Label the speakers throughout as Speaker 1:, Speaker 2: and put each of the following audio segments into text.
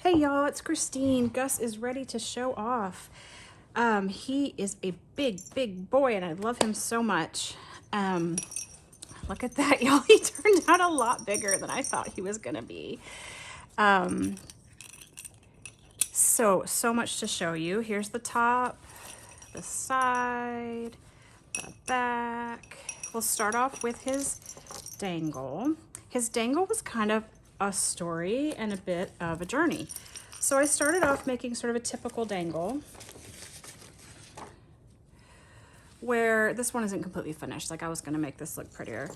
Speaker 1: Hey y'all, it's Christine. Gus is ready to show off. He is a big boy and I love him so much. Look at that, y'all. He turned out a lot bigger than I thought he was gonna be. So much to show you. Here's the top, the side, the back. We'll start off with his dangle. His dangle was kind of a story and a bit of a journey. So I started off making sort of a typical dangle where this one isn't completely finished. Like I was gonna make this look prettier.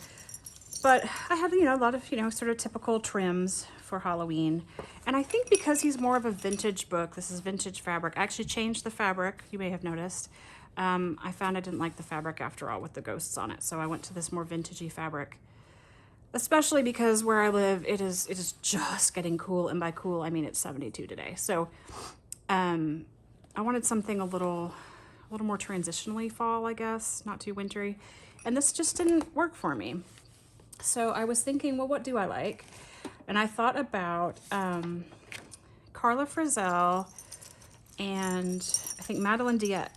Speaker 1: But I had, a lot of, sort of typical trims for Halloween. And I think because he's more of a vintage book, this is vintage fabric. I actually changed the fabric, you may have noticed. I found I didn't like the fabric after all with the ghosts on it. So I went to this more vintagey fabric. Especially because where I live, it is just getting cool. And by cool, I mean it's 72 today. So I wanted something a little more transitionally fall, I guess, not too wintry. And this just didn't work for me. So I was thinking, well, what do I like? And I thought about Carla Frizell and I think Madeline Diet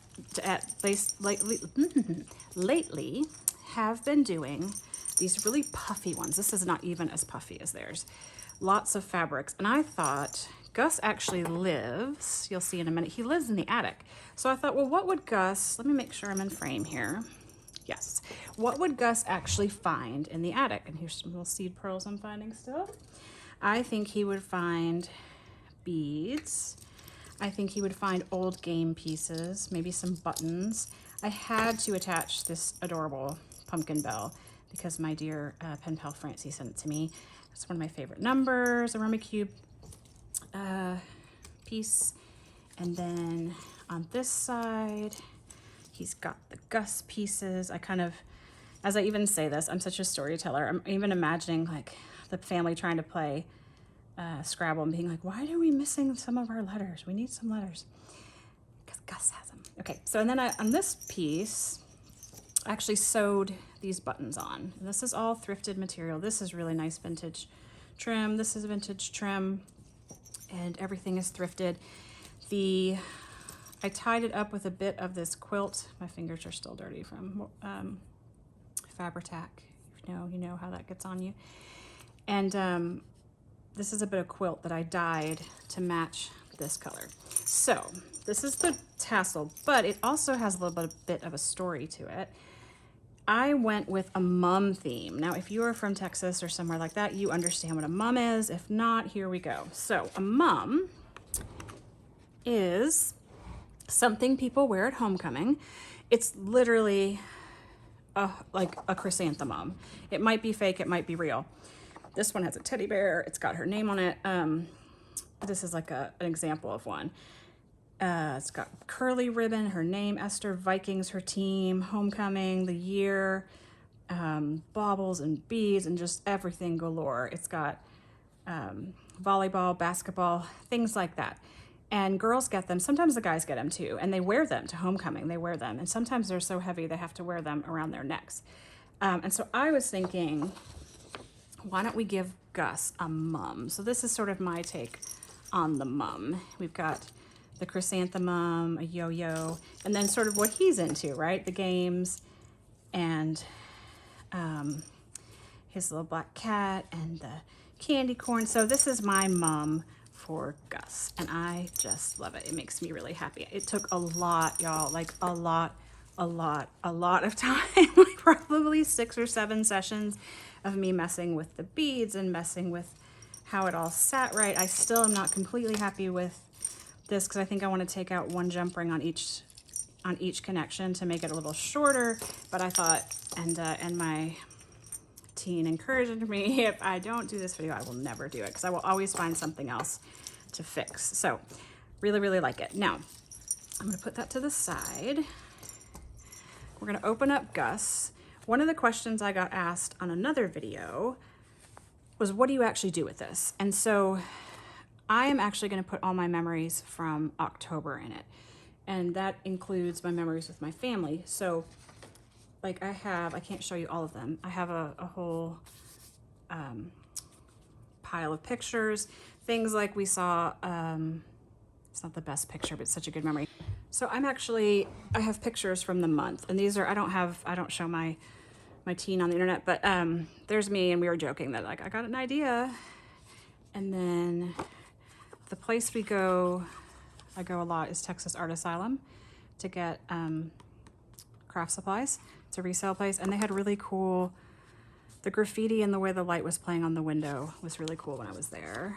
Speaker 1: lately have been doing these really puffy ones. This is not even as puffy as theirs. Lots of fabrics. And I thought, Gus actually lives, you'll see in a minute, he lives in the attic. So I thought, well, what would Gus, let me make sure I'm in frame here. Yes. What would Gus actually find in the attic? And here's some little seed pearls I'm finding still. I think he would find beads. I think he would find old game pieces, maybe some buttons. I had to attach this adorable pumpkin bell because my dear pen pal Francie sent it to me. It's one of my favorite numbers, a Rummy Cube piece. And then on this side, he's got the Gus pieces. I kind of, as I even say this, I'm such a storyteller. I'm even imagining like the family trying to play Scrabble and being like, why are we missing some of our letters? We need some letters. Because Gus has them. Okay, so and then on this piece, I actually sewed these buttons on. And this is all thrifted material. This is really nice vintage trim. This is vintage trim. And everything is thrifted. I tied it up with a bit of this quilt. My fingers are still dirty from Fabri-Tac. You know how that gets on you. And this is a bit of quilt that I dyed to match this color. So this is the tassel, but it also has a little bit of a story to it. I went with a mum theme. Now, if you are from Texas or somewhere like that, you understand what a mum is. If not, here we go. So a mum is something people wear at homecoming. It's literally like a chrysanthemum. It might be fake, it might be real. This one has a teddy bear. It's got her name on it. This is like an example of one. It's got curly ribbon, her name, Esther, Vikings, her team, homecoming, the year, baubles and beads, and just everything galore. It's got volleyball, basketball, things like that. And girls get them. Sometimes the guys get them too. And they wear them to homecoming. They wear them. And sometimes they're so heavy they have to wear them around their necks. And so I was thinking, why don't we give Gus a mum? So this is sort of my take on the mum. We've got the chrysanthemum, a yo-yo, and then sort of what he's into, right? The games and his little black cat and the candy corn. So this is my mum for Gus, and I just love it. It makes me really happy. It took a lot, y'all, like a lot of time, like probably 6 or 7 sessions of me messing with the beads and messing with how it all sat right. I still am not completely happy with this because I think I want to take out one jump ring on each connection to make it a little shorter. But I thought, and my teen encouraged me, if I don't do this video, I will never do it because I will always find something else to fix. So really like it. Now I'm going to put that to the side. We're going to open up Gus. One of the questions I got asked on another video was, what do you actually do with this? And so I am actually going to put all my memories from October in it. And that includes my memories with my family. So like I can't show you all of them. I have a whole pile of pictures, things like we saw, it's not the best picture, but it's such a good memory. So I have pictures from the month, and these are, I don't show my teen on the internet, but there's me, and we were joking that like, I got an idea. And then the place I go a lot is Texas Art Asylum to get craft supplies. It's a resale place, and they had really cool, the graffiti and the way the light was playing on the window was really cool when I was there.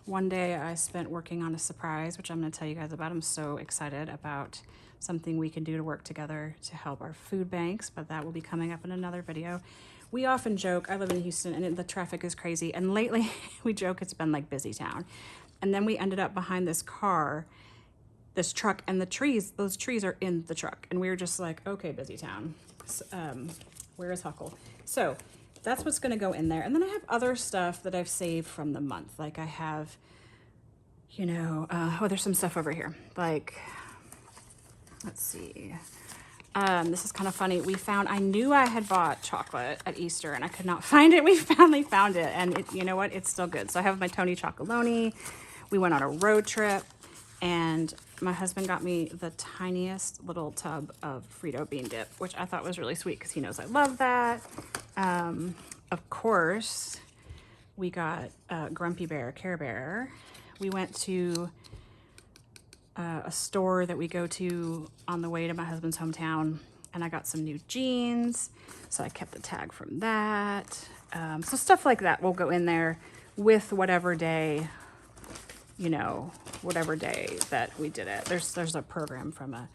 Speaker 1: One day I spent working on a surprise, which I'm going to tell you guys about. I'm so excited about something we can do to work together to help our food banks, but that will be coming up in another video. We often joke, I live in Houston and the traffic is crazy, and lately we joke it's been like busy town. And then we ended up behind this truck, and those trees are in the truck. And we were just like, okay, busy town. So, where is Huckle? So that's what's gonna go in there. And then I have other stuff that I've saved from the month. Like I have, there's some stuff over here. Like, let's see. This is kind of funny. I knew I had bought chocolate at Easter and I could not find it. We finally found it, and you know what? It's still good. So I have my Tony Chocolonely. We went on a road trip, and my husband got me the tiniest little tub of Frito bean dip, which I thought was really sweet because he knows I love that. Of course, we got Grumpy Bear, Care Bear. We went to a store that we go to on the way to my husband's hometown, and I got some new jeans, so I kept the tag from that. So stuff like that will go in there with whatever day, whatever day that we did it. There's a program from a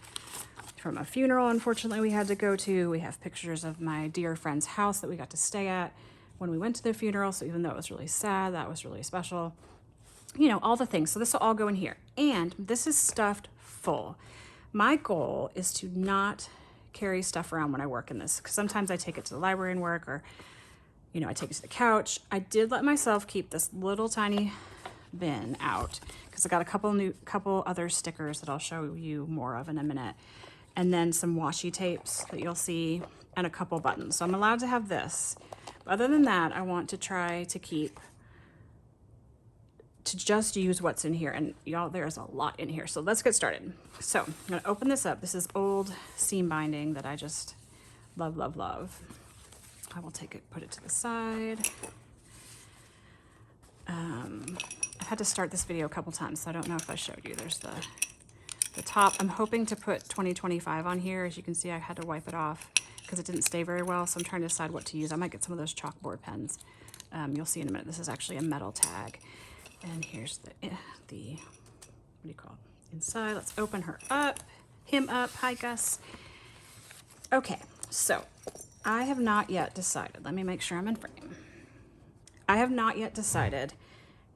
Speaker 1: funeral, unfortunately, we had to go to. We have pictures of my dear friend's house that we got to stay at when we went to the funeral, so even though it was really sad, that was really special. All the things. So this will all go in here. And this is stuffed full. My goal is to not carry stuff around when I work in this, because sometimes I take it to the library and work, or, I take it to the couch. I did let myself keep this little tiny bin out because I got a couple other stickers that I'll show you more of in a minute. And then some washi tapes that you'll see, and a couple buttons. So I'm allowed to have this. But other than that, I want to try to just use what's in here. And y'all, there's a lot in here. So let's get started. So I'm gonna open this up. This is old seam binding that I just love, love, love. I will put it to the side. I've had to start this video a couple times, so I don't know if I showed you. There's the top. I'm hoping to put 2025 on here. As you can see, I had to wipe it off because it didn't stay very well. So I'm trying to decide what to use. I might get some of those chalkboard pens. You'll see in a minute. This is actually a metal tag. And here's the what do you call it? Inside. Let's open him up. Hi, Gus. Okay, so I have not yet decided. Let me make sure I'm in frame. I have not yet decided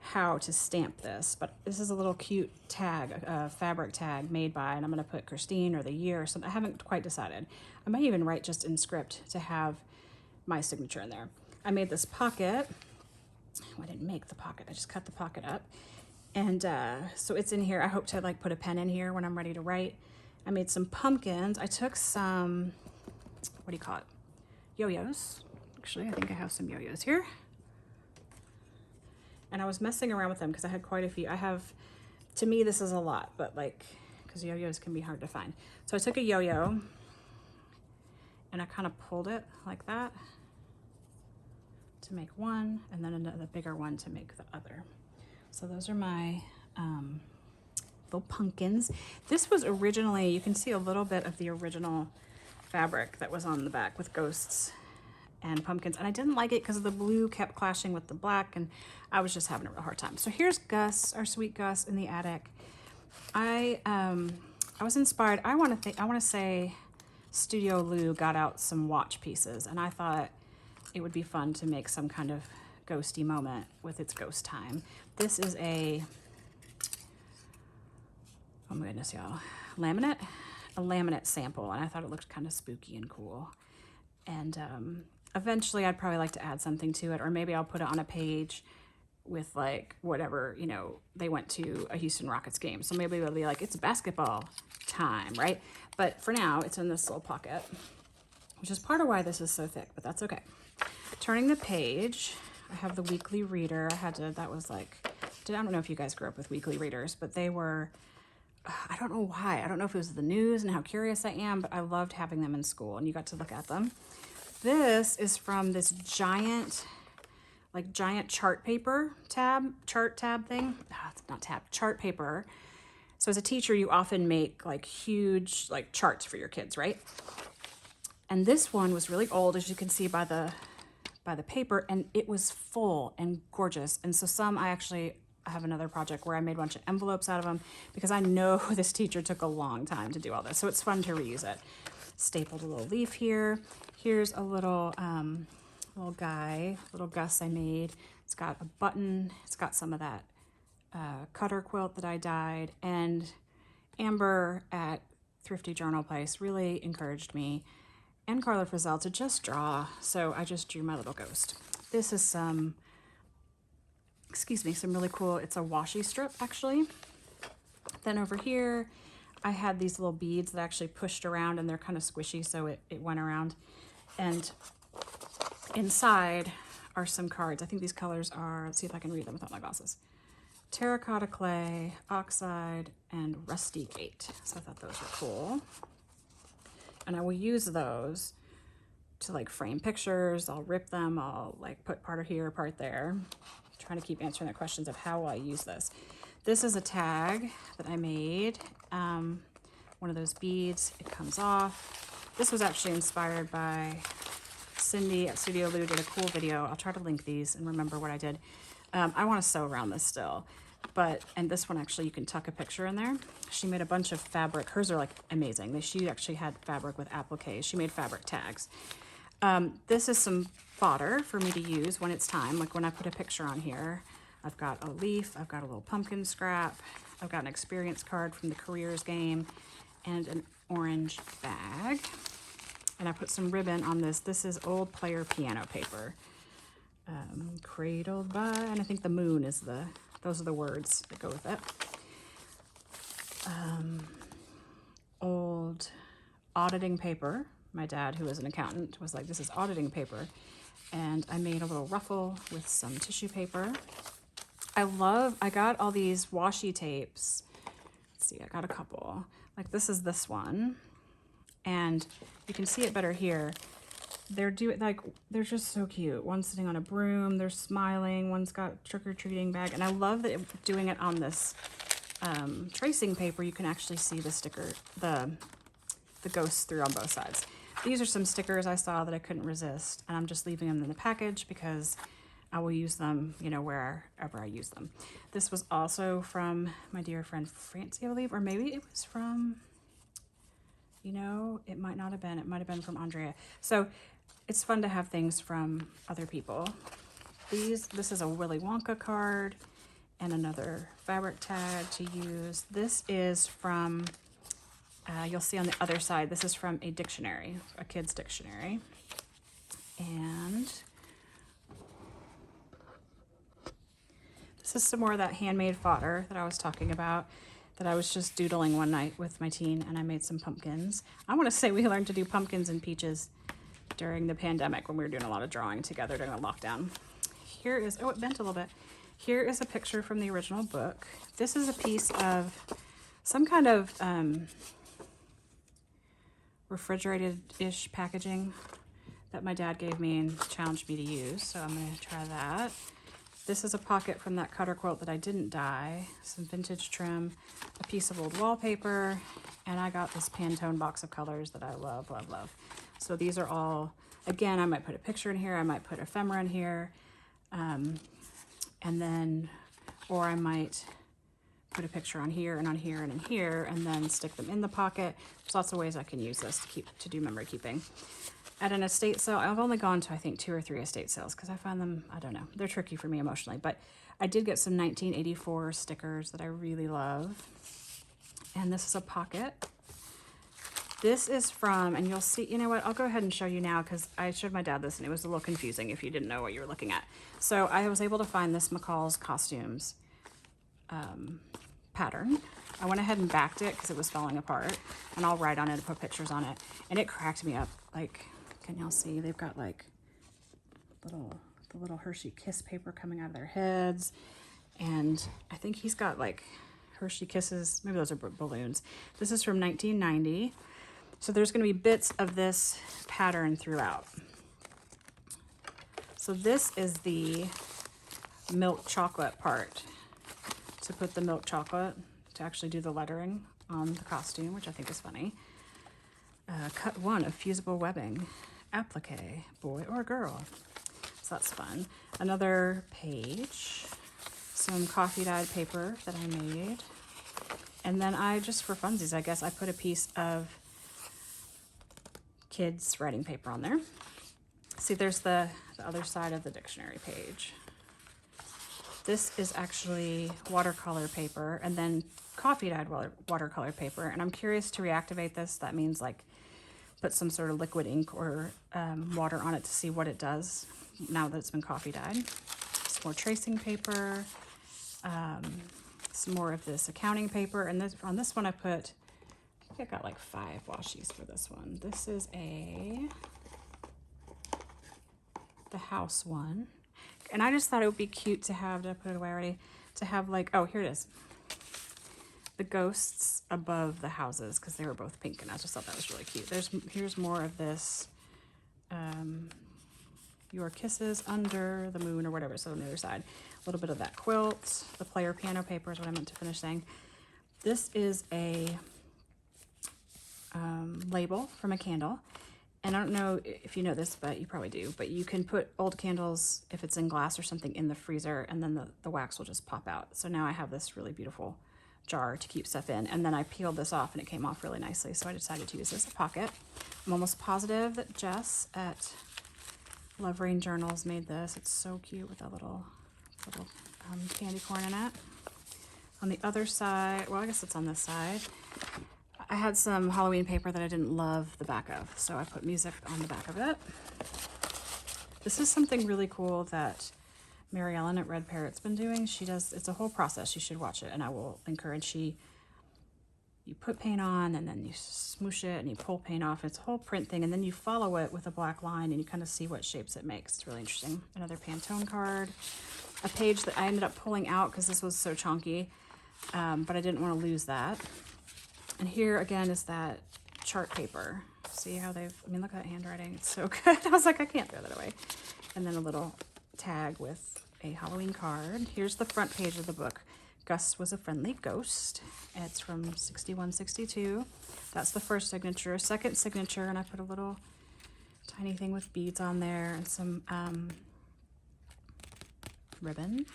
Speaker 1: how to stamp this, but this is a little cute tag, fabric tag made by, and I'm going to put Christine or the year or something. I haven't quite decided. I might even write just in script to have my signature in there. I made this pocket. I didn't make the pocket. I just cut the pocket up. And so it's in here. I hope to put a pen in here when I'm ready to write. I made some pumpkins. I took some, what do you call it? Yo-yos. Actually, I think I have some yo-yos here. And I was messing around with them because I had quite a few. To me, this is a lot, but because yo-yos can be hard to find. So I took a yo-yo and I kind of pulled it like that to make one, and then another bigger one to make the other. So those are my little pumpkins. This was originally, you can see a little bit of the original fabric that was on the back with ghosts and pumpkins, and I didn't like it because the blue kept clashing with the black, and I was just having a real hard time. So here's Gus, our sweet Gus, in the attic. I was inspired. I want to say Studio Lou got out some watch pieces, and I thought it would be fun to make some kind of ghosty moment with its ghost time. This is oh my goodness, y'all, a laminate sample, and I thought it looked kind of spooky and cool. And eventually I'd probably like to add something to it, or maybe I'll put it on a page with whatever, they went to a Houston Rockets game. So maybe it'll be it's basketball time, right? But for now, it's in this little pocket, which is part of why this is so thick, but that's okay. Turning the page, I have the weekly reader. I had to, that was like, I don't know if you guys grew up with weekly readers, but they were, I don't know why. I don't know if it was the news and how curious I am, but I loved having them in school and you got to look at them. This is from this giant, like giant chart paper chart tab thing. It's not tab, chart paper. So as a teacher, you often make like huge like charts for your kids, right? And this one was really old, as you can see by the paper, and it was full and gorgeous. And so I have another project where I made a bunch of envelopes out of them because I know this teacher took a long time to do all this. So it's fun to reuse it. Stapled a little leaf here. Here's a little little Gus I made. It's got a button. It's got some of that cutter quilt that I dyed, and Amber at Thrifty Journal Place really encouraged me and Carla Frizzell to just draw. So I just drew my little ghost. This is some really cool, it's a washi strip actually. Then over here, I had these little beads that I actually pushed around and they're kind of squishy, so it went around. And inside are some cards. I think these colors are, let's see if I can read them without my glasses. Terracotta clay, oxide, and rusty gate. So I thought those were cool. And I will use those to like frame pictures. I'll rip them. I'll like put part here, part there. I'm trying to keep answering the questions of how will I use this. This is a tag that I made. One of those beads, it comes off. This was actually inspired by Cindy at Studio Lou, did a cool video. I'll try to link these and remember what I did. I want to sew around this still, and this one actually you can tuck a picture in there. She made a bunch of fabric. Hers are like amazing. She actually had fabric with appliques. She made fabric tags. This is some fodder for me to use when it's time. Like when I put a picture on here, I've got a leaf, I've got a little pumpkin scrap, I've got an experience card from the careers game, and an orange bag. And I put some ribbon on this. This is old player piano paper. Cradled by, and I think the moon is those are the words that go with it. Old auditing paper. My dad, who is an accountant, was like, this is auditing paper. And I made a little ruffle with some tissue paper. I got all these washi tapes. Let's see, I got a couple. Like this one. And you can see it better here. They're just so cute. One's sitting on a broom, they're smiling, one's got trick-or-treating bag. And I love that doing it on this tracing paper, you can actually see the sticker, the ghosts through on both sides. These are some stickers I saw that I couldn't resist, and I'm just leaving them in the package because I will use them, wherever I use them. This was also from my dear friend Francie, I believe, or maybe it was from, it might not have been. It might have been from Andrea. So it's fun to have things from other people. This is a Willy Wonka card and another fabric tag to use. This is from, you'll see on the other side, this is from a dictionary, a kid's dictionary. And this is some more of that handmade fodder that I was talking about, that I was just doodling one night with my teen, and I made some pumpkins. I want to say we learned to do pumpkins and peaches during the pandemic when we were doing a lot of drawing together during the lockdown. Here is, oh, it bent a little bit. Here is a picture from the original book. This is a piece of some kind of refrigerated-ish packaging that my dad gave me and challenged me to use, so I'm going to try that. This is a pocket from that cutter quilt that I didn't dye, some vintage trim, a piece of old wallpaper, and I got this Pantone box of colors that I love, love, love. So these are all, again, I might put a picture in here, I might put ephemera in here, and then, or I might put a picture on here and on here and in here, and then stick them in the pocket. There's lots of ways I can use this to do memory keeping. At an estate sale, I've only gone to, I think, 2 or 3 estate sales because I find them, I don't know, they're tricky for me emotionally, but I did get some 1984 stickers that I really love. And this is a pocket. This is from, and you'll see, you know what, I'll go ahead and show you now because I showed my dad this and it was a little confusing if you didn't know what you were looking at. So I was able to find this McCall's Costumes pattern. I went ahead and backed it because it was falling apart, and I'll write on it and put pictures on it. And it cracked me up. Like, can y'all see? They've got like little the little Hershey Kiss paper coming out of their heads. And I think he's got like Hershey Kisses, maybe those are balloons. This is from 1990. So there's going to be bits of this pattern throughout. So this is the milk chocolate part, to put the milk chocolate, to actually do the lettering on the costume, which I think is funny. Cut 1 of fusible webbing, applique, boy or girl. So that's fun. Another page, some coffee dyed paper that I made. And then I, just for funsies, I guess, I put a piece of kids writing paper on there. See, there's the other side of the dictionary page. This is actually watercolor paper and then coffee dyed watercolor paper. And I'm curious to reactivate this. That means like put some sort of liquid ink or water on it to see what it does now that it's been coffee dyed. Some more tracing paper, some more of this accounting paper. And this, on this one I put, I think I got like 5 washies for this one. This is the house one. And I just thought it would be cute to have, did I put it away already? To have like, oh, here it is. The ghosts above the houses, because they were both pink, and I just thought that was really cute. Here's more of this, your kisses under the moon or whatever. So on the other side, a little bit of that quilt. The player piano paper is what I meant to finish saying. This is a label from a candle. And I don't know if you know this, but you probably do, but you can put old candles, if it's in glass or something, in the freezer, and then the wax will just pop out. So now I have this really beautiful jar to keep stuff in. And then I peeled this off and it came off really nicely. So I decided to use this as a pocket. I'm almost positive that Jess at Love Rain Journals made this. It's so cute with that little candy corn in it. On the other side, well, I guess it's on this side, I had some Halloween paper that I didn't love the back of, so I put music on the back of it. This is something really cool that Mary Ellen at Red Parrot's been doing. She does, it's a whole process. you should watch it, and I will encourage you. You put paint on, and then you smoosh it, and you pull paint off. It's a whole print thing, and then you follow it with a black line, and you kind of see what shapes it makes. It's really interesting. Another Pantone card. A page that I ended up pulling out because this was so chunky, but I didn't want to lose that. And here again is that chart paper. See how they've, I mean, look at that handwriting. It's so good. I was like, I can't throw that away. And then a little tag with a Halloween card. Here's the front page of the book. Gus was a friendly ghost. It's from 6162. That's the first signature. Second signature, and I put a little tiny thing with beads on there and some ribbon.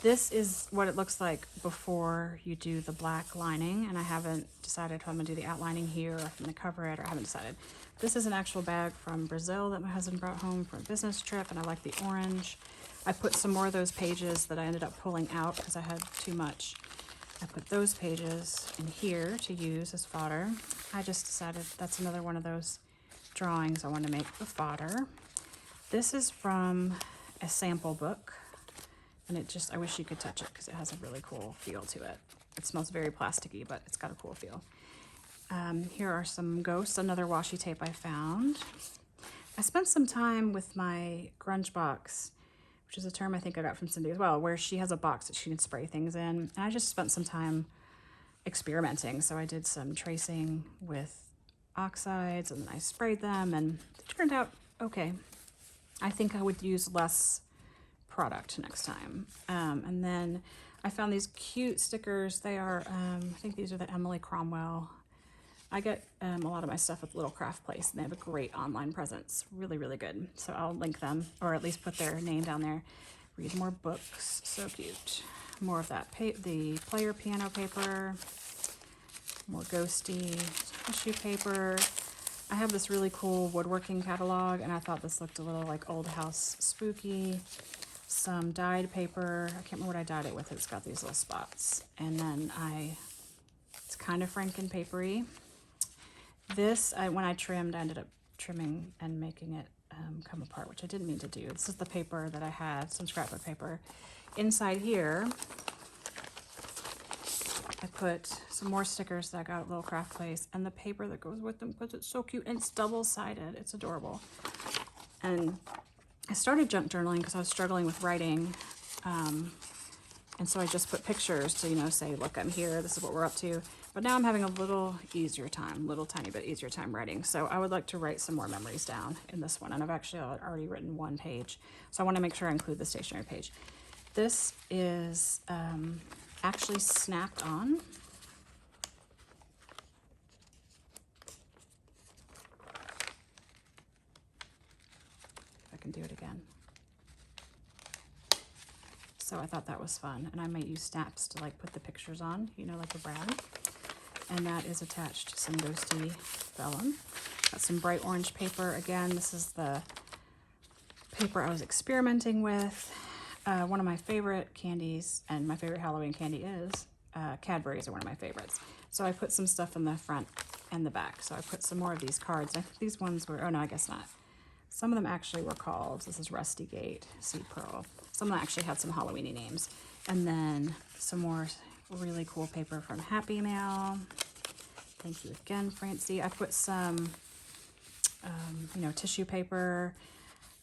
Speaker 1: This is what it looks like before you do the black lining, and I haven't decided if I'm gonna do the outlining here or if I'm gonna cover it, or I haven't decided. This is an actual bag from Brazil that my husband brought home for a business trip, and I like the orange. I put some more of those pages that I ended up pulling out because I had too much. I put those pages in here to use as fodder. I just decided that's another one of those drawings I want to make the fodder. This is from a sample book. And it just, I wish you could touch it because it has a really cool feel to it. It smells very plasticky, but it's got a cool feel. Here are some ghosts, another washi tape I found. I spent some time with my grunge box, which is a term I think I got from Cindy as well, where she has a box that she can spray things in. And I just spent some time experimenting. So I did some tracing with oxides, and then I sprayed them, and it turned out okay. I think I would use less product next time. And then I found these cute stickers. They are, I think these are the Emily Cromwell. I get a lot of my stuff at Little Craft Place, and they have a great online presence. Really, really good. So I'll link them, or at least put their name down there. Read more books. So cute. More of that, the player piano paper. More ghosty tissue paper. I have this really cool woodworking catalog, and I thought this looked a little like old house spooky. Some dyed paper. I can't remember what I dyed it with. It's got these little spots. And then it's kind of Franken papery. This, when I trimmed, I ended up trimming and making it come apart, which I didn't mean to do. This is the paper that I had, some scrapbook paper. Inside here, I put some more stickers that I got at Little Craft Place, and the paper that goes with them because it's so cute, and it's double-sided. It's adorable. And I started junk journaling because I was struggling with writing. And so I just put pictures to, you know, say, look, I'm here, this is what we're up to. But now I'm having a little easier time, little tiny bit easier time writing. So I would like to write some more memories down in this one. And I've actually already written one page. So I want to make sure I include the stationery page. This is actually snapped on. If I can do it again. So I thought that was fun, and I might use snaps to like put the pictures on, you know, like a brag. And that is attached to some ghosty vellum. Got some bright orange paper. Again, this is the paper I was experimenting with. One of my favorite candies, and my favorite Halloween candy is Cadbury's are one of my favorites. So I put some stuff in the front and the back. So I put some more of these cards. I think these ones were, oh no, I guess not. Some of them actually were called, this is Rusty Gate, Sea Pearl. Some of them actually had some Halloween-y names. And then some more really cool paper from Happy Mail. Thank you again, Francie. I put some, you know, tissue paper,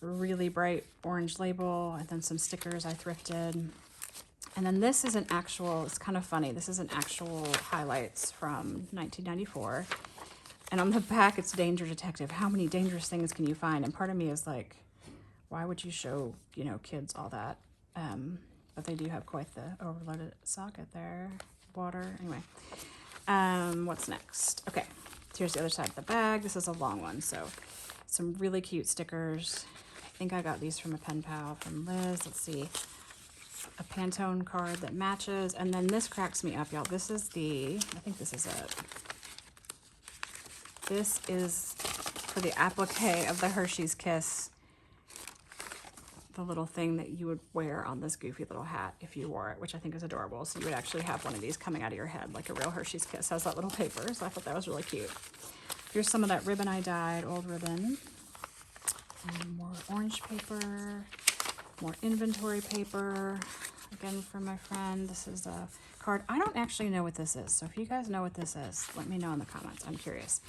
Speaker 1: really bright orange label, and then some stickers I thrifted. And then this is an actual, it's kind of funny, this is an actual highlights from 1994. And on the back, it's Danger Detective. How many dangerous things can you find? And part of me is like, why would you show, you know, kids all that? But they do have quite the overloaded socket there. Water, anyway. What's next? Okay, here's the other side of the bag. This is a long one, so some really cute stickers. I think I got these from a pen pal from Liz. Let's see. A Pantone card that matches. And then this cracks me up, y'all. This is the, I think this is it. This is for the applique of the Hershey's Kiss. The little thing that you would wear on this goofy little hat if you wore it, which I think is adorable. So you would actually have one of these coming out of your head like a real Hershey's Kiss. Has that little paper, so I thought that was really cute. Here's some of that ribbon I dyed, old ribbon. And more orange paper, more inventory paper. Again, from my friend, this is a card. I don't actually know what this is, so if you guys know what this is, let me know in the comments. I'm curious.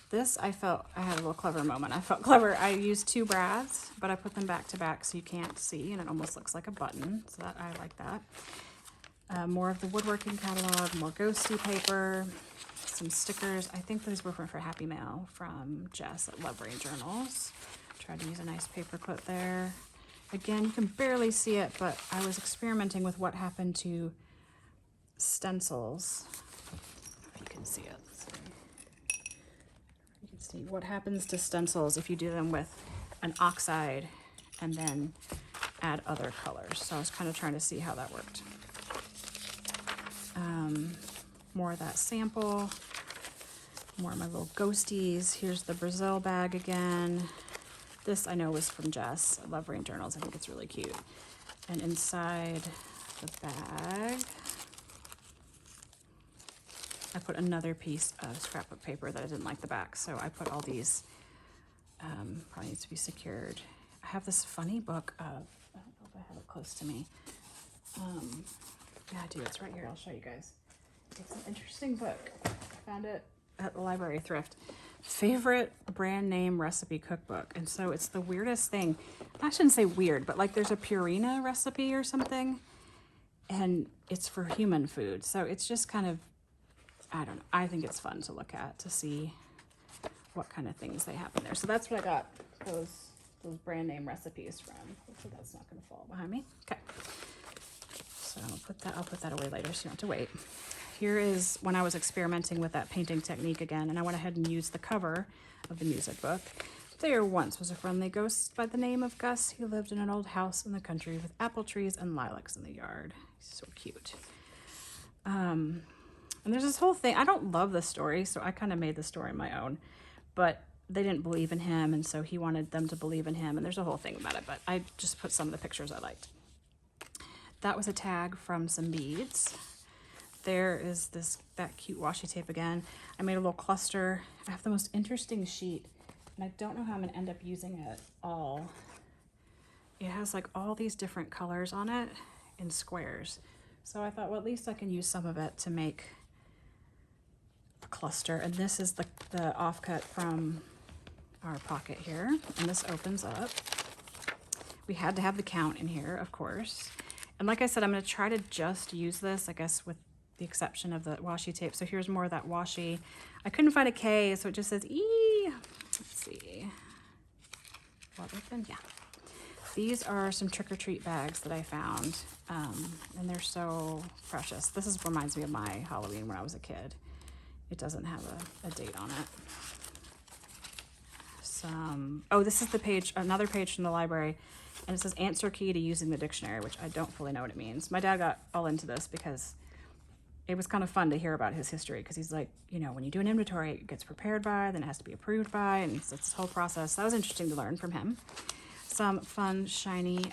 Speaker 1: This, I felt, I had a little clever moment. I felt clever. I used two brads, but I put them back to back so you can't see, and it almost looks like a button, so that I like that. More of the woodworking catalog, more ghosty paper, some stickers. I think these were for Happy Mail from Jess at Love Rain Journals. Tried to use a nice paper clip there. Again, you can barely see it, but I was experimenting with what happened to stencils. If you can see it. You can see what happens to stencils if you do them with an oxide and then add other colors. So I was kind of trying to see how that worked. More of that sample. More of my little ghosties. Here's the Brazil bag again. This I know was from Jess at Love Rain Journals. I think it's really cute. And inside the bag, I put another piece of scrapbook paper that I didn't like the back. So I put all these, probably needs to be secured. I have this funny book of, I don't know if I have it close to me. Yeah, I do, it's right here, I'll show you guys. It's an interesting book. I found it at the library thrift. Favorite brand name recipe cookbook. And so it's the weirdest thing. I shouldn't say weird, but like there's a Purina recipe or something, and it's for human food. So it's just kind of, I don't know. I think it's fun to look at to see what kind of things they have in there. So that's what I got those brand name recipes from. Hopefully that's not going to fall behind me. Okay. So I'll put that away later so you don't have to wait. Here is when I was experimenting with that painting technique again, and I went ahead and used the cover of the music book. There once was a friendly ghost by the name of Gus. He lived in an old house in the country with apple trees and lilacs in the yard. He's so cute. And there's this whole thing. I don't love the story, so I kind of made the story my own. But they didn't believe in him, and so he wanted them to believe in him. And there's a whole thing about it, but I just put some of the pictures I liked. That was a tag from some beads. There is that cute washi tape again. I made a little cluster. I have the most interesting sheet, and I don't know how I'm gonna end up using it all. It has like all these different colors on it in squares. So I thought, well, at least I can use some of it to make a cluster. And this is the offcut from our pocket here. And this opens up. we had to have the count in here, of course. And like I said, I'm going to try to just use this, I guess, with the exception of the washi tape. So here's more of that washi. I couldn't find a K, so it just says E. Let's see. What open? Yeah. These are some trick-or-treat bags that I found, and they're so precious. This reminds me of my Halloween when I was a kid. It doesn't have a date on it. Oh, this is the page, another page from the library, and it says answer key to using the dictionary, which I don't fully know what it means. My dad got all into this because it was kind of fun to hear about his history, because he's like, you know, when you do an inventory, it gets prepared by, then it has to be approved by, and it's this whole process. That was interesting to learn from him. Some fun, shiny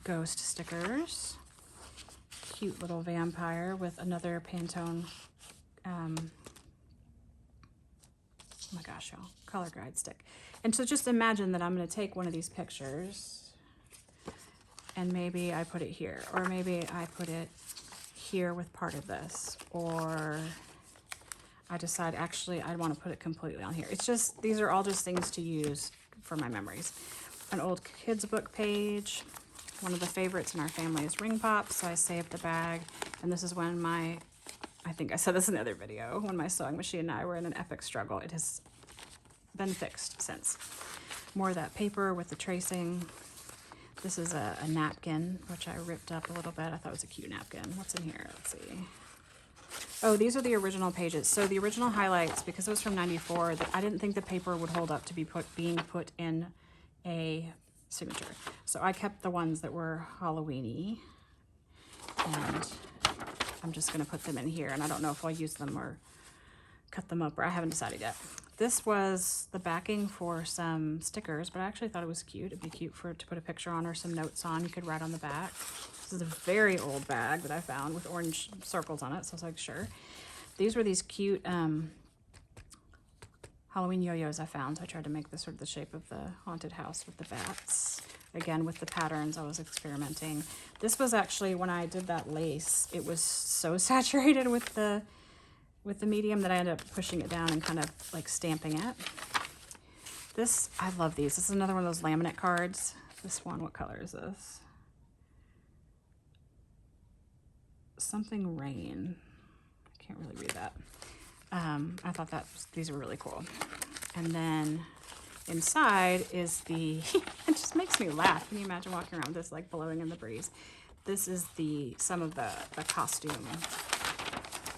Speaker 1: ghost stickers. Cute little vampire with another Pantone, oh my gosh, y'all, color guide stick. And so just imagine that I'm going to take one of these pictures and maybe I put it here, or maybe I put it here with part of this, or I decide actually I want to put it completely on here. It's just, these are all just things to use for my memories. An old kids book page. One of the favorites in our family is ring pops, so I saved a bag. And this is when I think I said this in the other video, when my sewing machine and I were in an epic struggle. It has been fixed since. More of that paper with the tracing. This is a napkin, which I ripped up a little bit. I thought it was a cute napkin. What's in here? Let's see. Oh, these are the original pages. So the original highlights, because it was from '94, I didn't think the paper would hold up to be being put in a signature. So I kept the ones that were Halloween-y, and I'm just going to put them in here, and I don't know if I'll use them or cut them up, or I haven't decided yet. This was the backing for some stickers, but I actually thought it was cute. It'd be cute to put a picture on or some notes on. You could write on the back. This is a very old bag that I found with orange circles on it, so I was like, sure. These were these cute Halloween yo-yos I found. So I tried to make this sort of the shape of the haunted house with the bats. Again, with the patterns, I was experimenting. This was actually, when I did that lace, it was so saturated with the medium that I ended up pushing it down and kind of like stamping it. This, I love these. This is another one of those laminate cards. This one, what color is this? Something rain. I can't really read that. I thought these were really cool. And then inside is the, it just makes me laugh. Can you imagine walking around with this like blowing in the breeze? This is some of the costume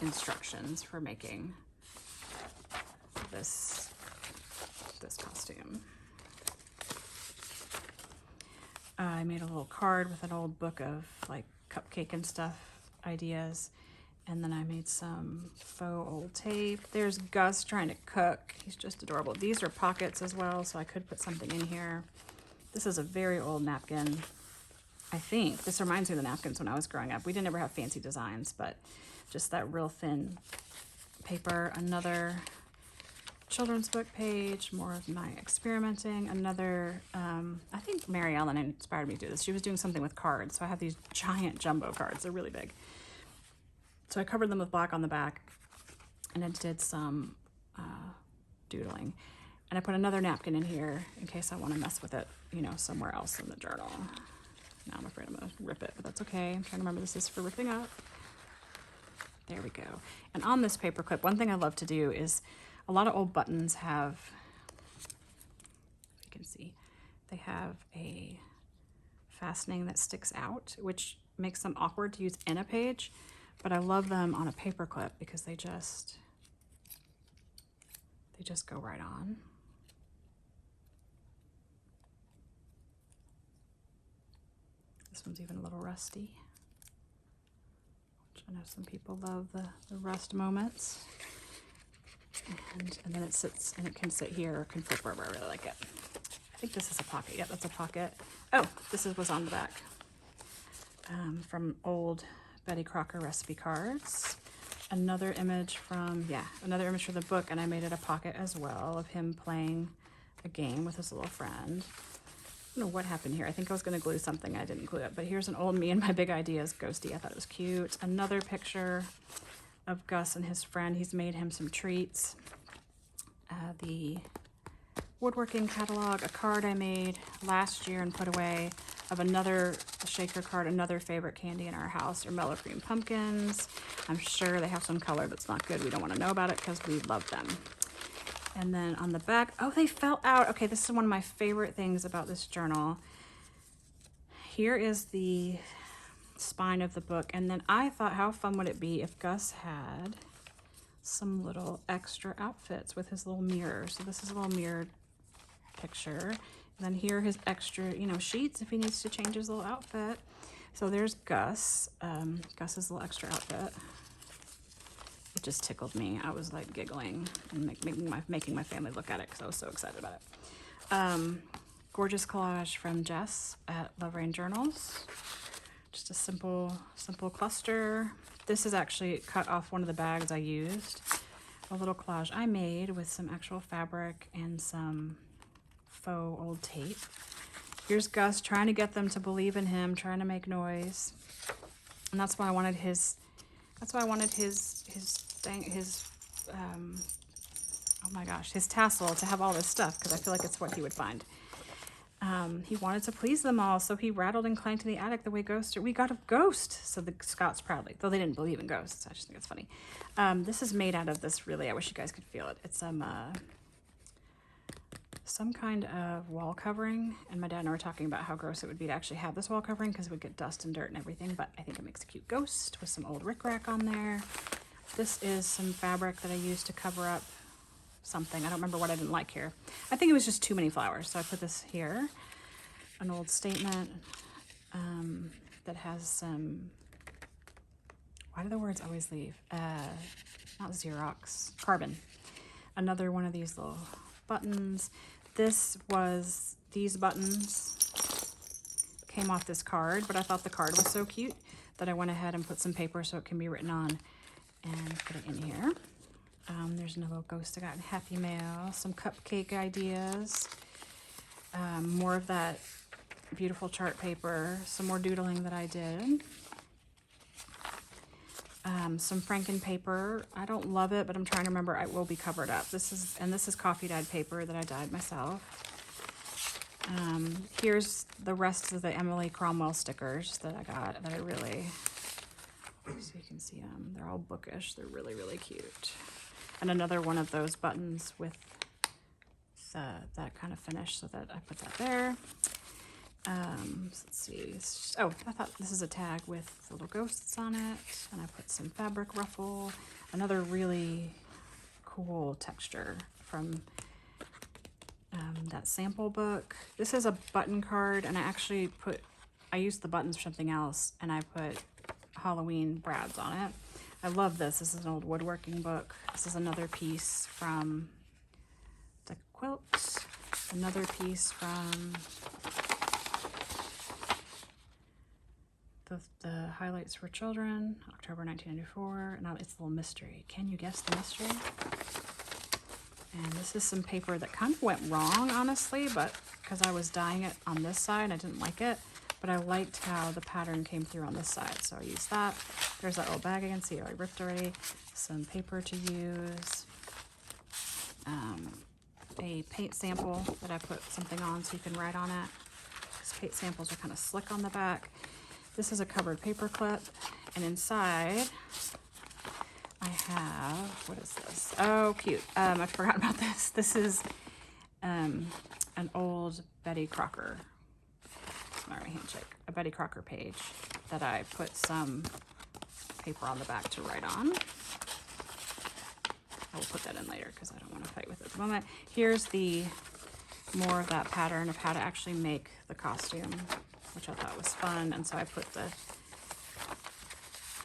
Speaker 1: instructions for making this costume. I made a little card with an old book of like cupcake and stuff ideas. And then I made some faux old tape. There's Gus trying to cook. He's just adorable. These are pockets as well, so I could put something in here. This is a very old napkin. I think this reminds me of the napkins when I was growing up. We didn't ever have fancy designs, but just that real thin paper. Another children's book page, more of my experimenting. Another, I think Mary Ellen inspired me to do this. She was doing something with cards, so I have these giant jumbo cards. They're really big. So I covered them with black on the back, and I did some doodling. And I put another napkin in here in case I want to mess with it, you know, somewhere else in the journal. Now I'm afraid I'm going to rip it, but that's okay. I'm trying to remember this is for ripping up. There we go. And on this paper clip, one thing I love to do is a lot of old buttons have, you can see, they have a fastening that sticks out, which makes them awkward to use in a page. But I love them on a paper clip because they just go right on. This one's even a little rusty, which I know some people love the rust moments. And then it sits, and it can sit here or can flip over. I really like it. I think this is a pocket. Yep, that's a pocket. Oh, this was on the back from old Betty Crocker recipe cards. Another image from the book, and I made it a pocket as well of him playing a game with his little friend. I don't know what happened here. I think I was going to glue something. I didn't glue it, but here's an old me and my big ideas ghosty. I thought it was cute. Another picture of Gus and his friend. He's made him some treats. The woodworking catalog, a card I made last year and put away. of another shaker card. Another favorite candy in our house are Mellow Cream Pumpkins. I'm sure they have some color that's not good. We don't want to know about it because we love them. And then on the back, oh, they fell out. Okay, this is one of my favorite things about this journal. Here is the spine of the book. And then I thought, how fun would it be if Gus had some little extra outfits with his little mirror. So this is a little mirrored picture. And then here his extra, you know, sheets if he needs to change his little outfit. So there's Gus, Gus's little extra outfit. It just tickled me. I was like giggling and making my family look at it because I was so excited about it. Gorgeous collage from Jess at Love Rain Journals. Just a simple cluster. This is actually cut off one of the bags I used. A little collage I made with some actual fabric and some faux old tape. Here's Gus trying to get them to believe in him, trying to make noise. And that's why I wanted his thing, oh my gosh, his tassel to have all this stuff, because I feel like it's what he would find. He wanted to please them all, so he rattled and clanged to the attic the way ghosts are. We got a ghost, said the Scots proudly, though they didn't believe in ghosts. I just think it's funny. This is made out of this, really, I wish you guys could feel it. It's some kind of wall covering, and my dad and I were talking about how gross it would be to actually have this wall covering because it would get dust and dirt and everything, but I think it makes a cute ghost with some old rickrack on there. This is some fabric that I used to cover up something. I don't remember what I didn't like here. I think it was just too many flowers, so I put this here. An old statement that has some, why do the words always leave? Not Xerox, carbon. Another one of these little buttons. These buttons came off this card, but I thought the card was so cute that I went ahead and put some paper so it can be written on and put it in here. There's another ghost I got in Happy Mail, some cupcake ideas, more of that beautiful chart paper, some more doodling that I did, some Franken paper. I don't love it, but I'm trying to remember it will be covered up. This is coffee dyed paper that I dyed myself. Here's the rest of the Emily Cromwell stickers that I got that I really, so you can see them. They're all bookish. They're really, really cute. And another one of those buttons with that kind of finish, so that I put that there. Let's see. Oh, I thought this is a tag with little ghosts on it, and I put some fabric ruffle. Another really cool texture from that sample book. This is a button card, and I used the buttons for something else, and I put Halloween brads on it. I love this. This is an old woodworking book. This is another piece from the quilt. Another piece from the Highlights for Children, October 1994. Now it's a little mystery. Can you guess the mystery? And this is some paper that kind of went wrong, honestly, but because I was dyeing it on this side, I didn't like it. But I liked how the pattern came through on this side, so I used that. There's that old bag again, see I ripped already. Some paper to use. A paint sample that I put something on so you can write on it. Because paint samples are kind of slick on the back. This is a covered paper clip, and inside I have, what is this? Oh, cute. I forgot about this. This is an old Betty Crocker. Sorry, handshake. A Betty Crocker page that I put some paper on the back to write on. I will put that in later because I don't want to fight with it at the moment. Here's the more of that pattern of how to actually make the costume, which I thought was fun. And so I put the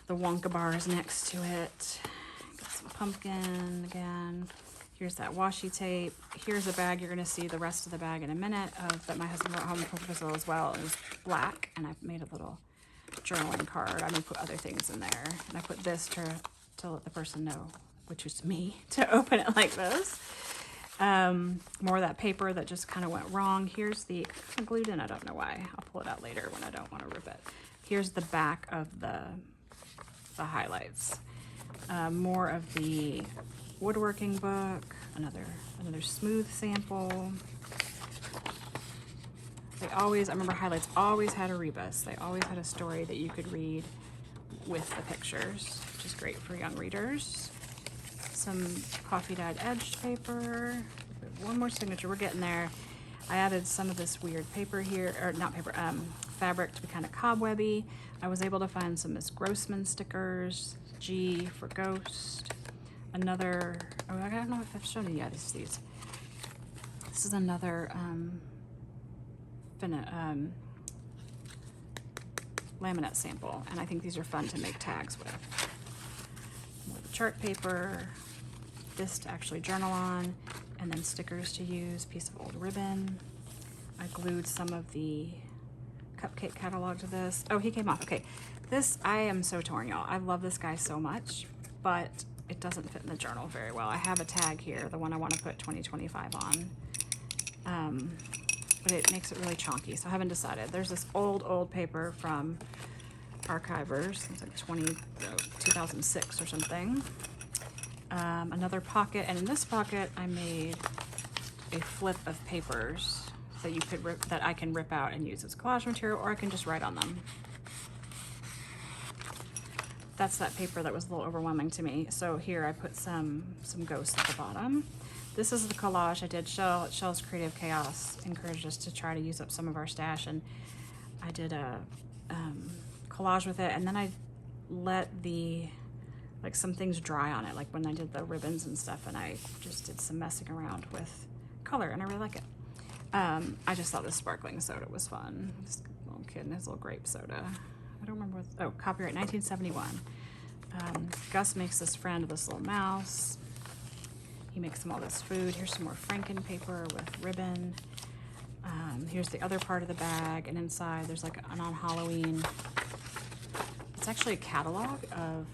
Speaker 1: Wonka bars next to it. Got some pumpkin again. Here's that washi tape. Here's a bag. You're going to see the rest of the bag in a minute that my husband brought home from Brazil as well. It was black, and I made a little journaling card. I'm going to put other things in there. And I put this to let the person know, which was me, to open it like this. More of that paper that just kind of went wrong. Here's the kind of glued in. I don't know why. I'll pull it out later when I don't want to rip it. Here's the back of the highlights. More of the woodworking book. Another smooth sample. They always, I remember highlights always had a rebus. They always had a story that you could read with the pictures, which is great for young readers. Some coffee dyed edged paper. One more signature, we're getting there. I added some of this weird paper here, or not paper, fabric to be kind of cobwebby. I was able to find some Miss Grossman stickers, G for Ghost. Another, oh, I don't know if I've shown you yet, these. This is another laminate sample, and I think these are fun to make tags with. More the chart paper, this to actually journal on, and then stickers to use, piece of old ribbon. I glued some of the cupcake catalog to this. Oh, he came off. Okay, this, I am so torn, y'all. I love this guy so much, but it doesn't fit in the journal very well. I have a tag here, the one I want to put 2025 on. But it makes it really chunky, so I haven't decided. There's this old paper from Archivers. It's like 2006 or something. Another pocket, and in this pocket I made a flip of papers that you could that I can rip out and use as collage material, or I can just write on them. That's that paper that was a little overwhelming to me. So here I put some ghosts at the bottom. This is the collage I did. Shell's Creative Chaos encouraged us to try to use up some of our stash, and I did a collage with it, and then I let some things dry on it, like when I did the ribbons and stuff, and I just did some messing around with color, and I really like it. I just thought this sparkling soda was fun. This little kid and his little grape soda. I don't remember what, oh, copyright 1971. Gus makes this friend of this little mouse. He makes him all this food. Here's some more Franken paper with ribbon. Here's the other part of the bag, and inside there's like an on Halloween. It's actually a catalog of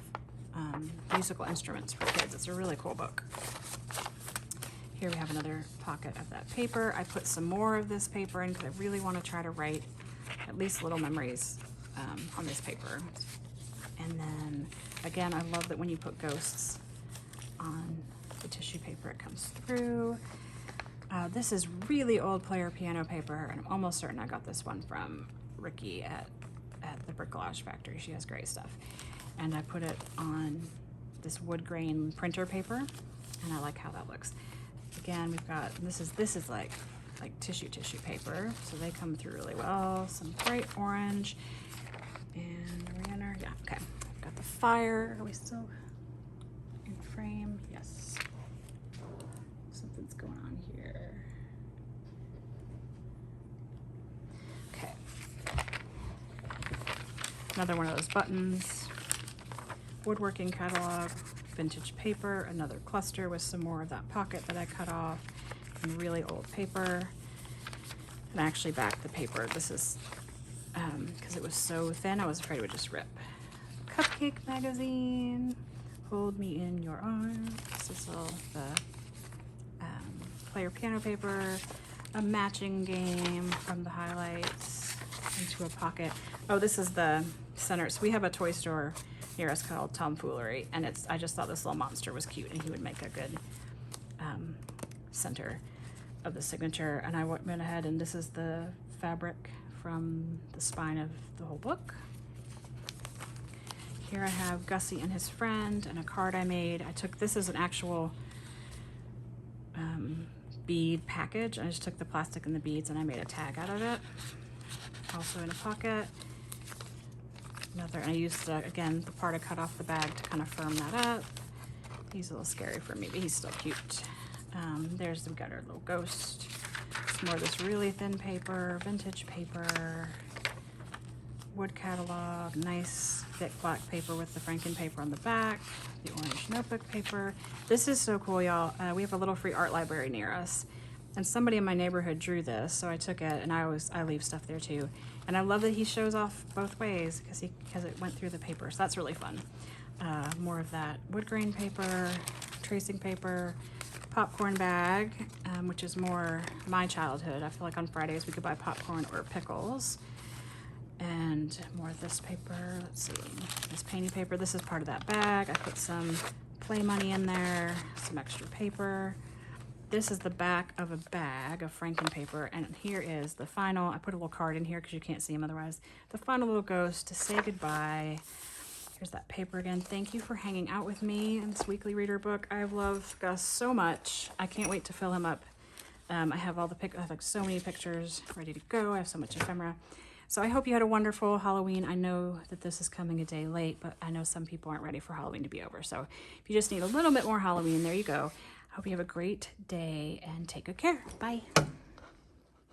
Speaker 1: musical instruments for kids. It's a really cool book. Here we have another pocket of that paper. I put some more of this paper in because I really want to try to write at least little memories on this paper. And then again, I love that when you put ghosts on the tissue paper, it comes through. This is really old player piano paper, and I'm almost certain I got this one from Ricky at the Bricolage Factory. She has great stuff. And I put it on this wood grain printer paper, and I like how that looks. Again, we've got, this is like tissue paper, so they come through really well. Some bright orange, and Rihanna, yeah, okay. I've got the fire. Are we still in frame? Yes. Something's going on here. Okay. Another one of those buttons. Woodworking catalog, vintage paper, another cluster with some more of that pocket that I cut off, and really old paper. And I actually backed the paper. This is because it was so thin, I was afraid it would just rip. Cupcake magazine, Hold Me in Your Arms. This is all the player piano paper, a matching game from the highlights into a pocket. Oh, this is the center. So we have a toy store near us called Tomfoolery, and I just thought this little monster was cute, and he would make a good center of the signature. And I went ahead, and this is the fabric from the spine of the whole book. Here I have Gussie and his friend, and a card I made. I took, this is an actual bead package. I just took the plastic and the beads, and I made a tag out of it. Also in a pocket. Another, and I used, again, the part I cut off the bag to kind of firm that up. He's a little scary for me, but he's still cute. We got our little ghost. Some more of this really thin paper, vintage paper, wood catalog, nice thick black paper with the Franken paper on the back, the orange notebook paper. This is so cool, y'all. We have a little free art library near us, and somebody in my neighborhood drew this, so I took it, and I leave stuff there too. And I love that he shows off both ways because it went through the paper, so that's really fun. More of that wood grain paper, tracing paper, popcorn bag, which is more my childhood. I feel like on Fridays we could buy popcorn or pickles. And more of this paper, let's see, this painting paper. This is part of that bag. I put some play money in there, some extra paper. this is the back of a bag of Franken paper, and here is the final. I put a little card in here because you can't see them otherwise. The final little ghost to say goodbye. Here's that paper again. Thank you for hanging out with me in this weekly reader book. I love Gus so much. I can't wait to fill him up. I have all the I have like so many pictures ready to go. I have so much ephemera. So I hope you had a wonderful Halloween. I know that this is coming a day late, but I know some people aren't ready for Halloween to be over. So if you just need a little bit more Halloween, there you go. I hope you have a great day and take good care. Bye.